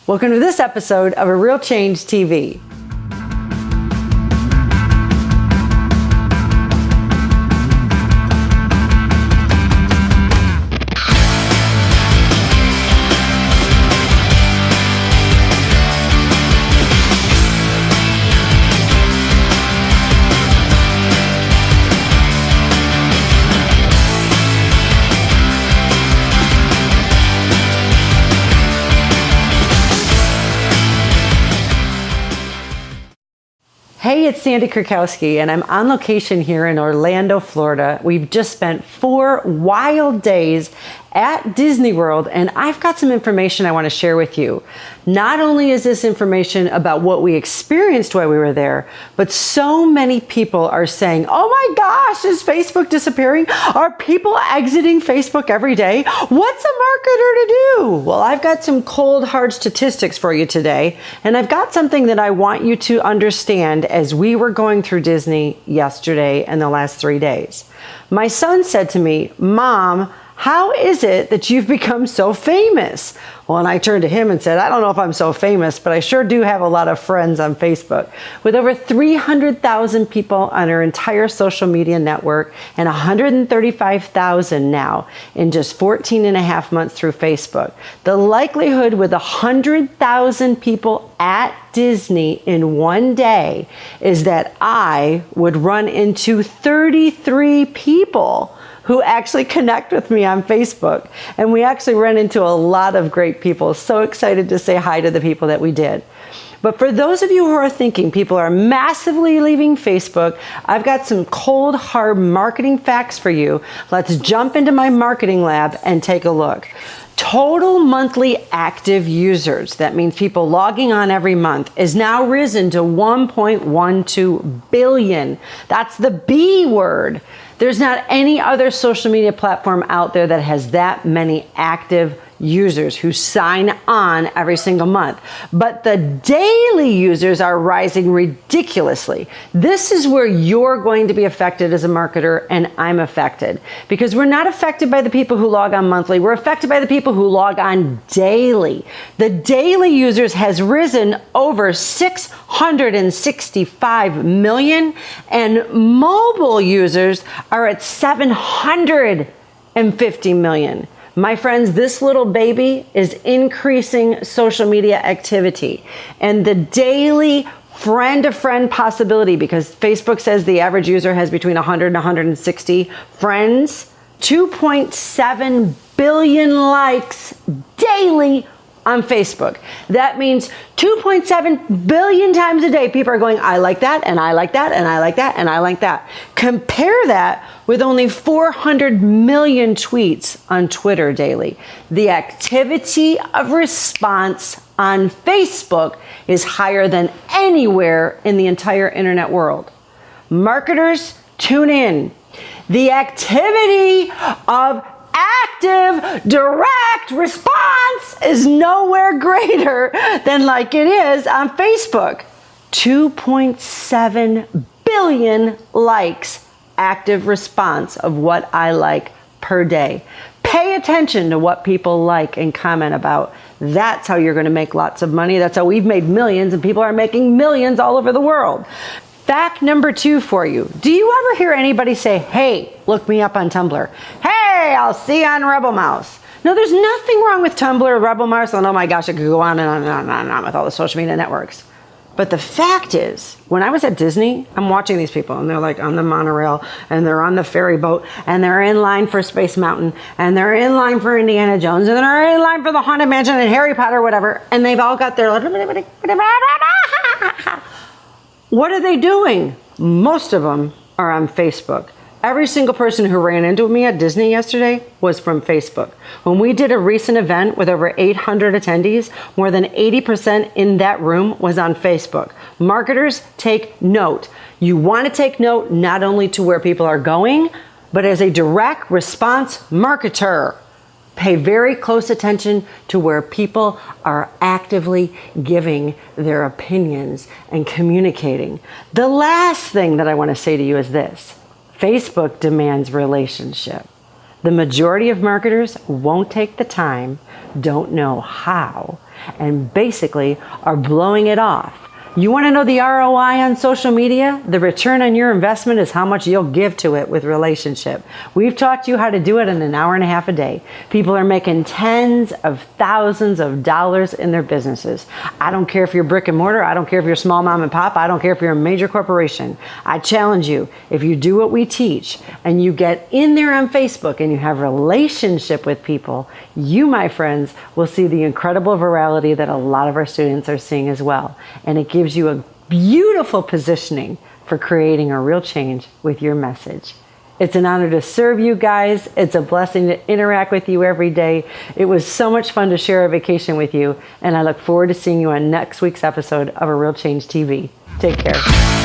Welcome to this episode of A Real Change TV. Hey, it's Sandy Krakowski, and I'm on location here in Orlando, Florida. We've just spent 4 wild days at Disney World, and I've got some information I want to share with you. Not only is this information about what we experienced while we were there, but so many people are saying, oh my gosh, is Facebook disappearing? Are people exiting Facebook every day? What's a marketer to do? Well, I've got some cold, hard statistics for you today, and I've got something that I want you to understand as we were going through Disney yesterday and the last 3 days. My son said to me, Mom, how is it that you've become so famous? Well, and I turned to him and said, I don't know if I'm so famous, but I sure do have a lot of friends on Facebook. With over 300,000 people on our entire social media network and 135,000 now in just 14 and a half months through Facebook. The likelihood with 100,000 people at Disney in one day is that I would run into 33 people who actually connect with me on Facebook. And we actually ran into a lot of great people. So excited to say hi to the people that we did. But for those of you who are thinking people are massively leaving Facebook, I've got some cold, hard marketing facts for you. Let's jump into my marketing lab and take a look. Total monthly active users, that means people logging on every month, is now risen to 1.12 billion. That's the B word. There's not any other social media platform out there that has that many active users who sign on every single month. But the daily users are rising ridiculously. This is where you're going to be affected as a marketer, and I'm affected. Because we're not affected by the people who log on monthly, we're affected by the people who log on daily. The daily users has risen over 665 million, and mobile users are at 750 million. My friends, this little baby is increasing social media activity, and the daily friend-to-friend possibility, because Facebook says the average user has between 100 and 160 friends, 2.7 billion likes daily on Facebook. That means 2.7 billion times a day people are going, I like that, and I like that, and I like that, and I like that. Compare that with only 400 million tweets on Twitter daily. The activity of response on Facebook is higher than anywhere in the entire internet world. Marketers, tune in. The activity of active direct response is nowhere greater than like it is on Facebook. 2.7 billion likes active response of what I like per day. Pay attention to what people like and comment about. That's how you're going to make lots of money. That's how we've made millions, and people are making millions all over the world. Fact number 2 for you. Do you ever hear anybody say, hey, look me up on Tumblr? Hey, I'll see you on Rebel Mouse. No, there's nothing wrong with Tumblr, Rebel Mouse, and oh my gosh, I could go on and on and on and on with all the social media networks. But the fact is, when I was at Disney, I'm watching these people, and they're like on the monorail, and they're on the ferry boat, and they're in line for Space Mountain, and they're in line for Indiana Jones, and they're in line for the Haunted Mansion and Harry Potter, whatever, and they've all got their... What are they doing? Most of them are on Facebook. Every single person who ran into me at Disney yesterday was from Facebook. When we did a recent event with over 800 attendees, more than 80% in that room was on Facebook. Marketers, take note. You want to take note not only to where people are going, but as a direct response marketer. Pay very close attention to where people are actively giving their opinions and communicating. The last thing that I want to say to you is this. Facebook demands relationship. The majority of marketers won't take the time, don't know how, and basically are blowing it off. You want to know the ROI on social media? The return on your investment is how much you'll give to it with relationship. We've taught you how to do it in an hour and a half a day. People are making tens of thousands of dollars in their businesses. I don't care if you're brick and mortar. I don't care if you're small mom and pop. I don't care if you're a major corporation. I challenge you, if you do what we teach and you get in there on Facebook and you have relationship with people, you, my friends, will see the incredible virality that a lot of our students are seeing as well. And it gives you a beautiful positioning for creating a real change with your message. It's an honor to serve you guys. It's a blessing to interact with you every day. It was so much fun to share a vacation with you, and I look forward to seeing you on next week's episode of A Real Change TV. Take care.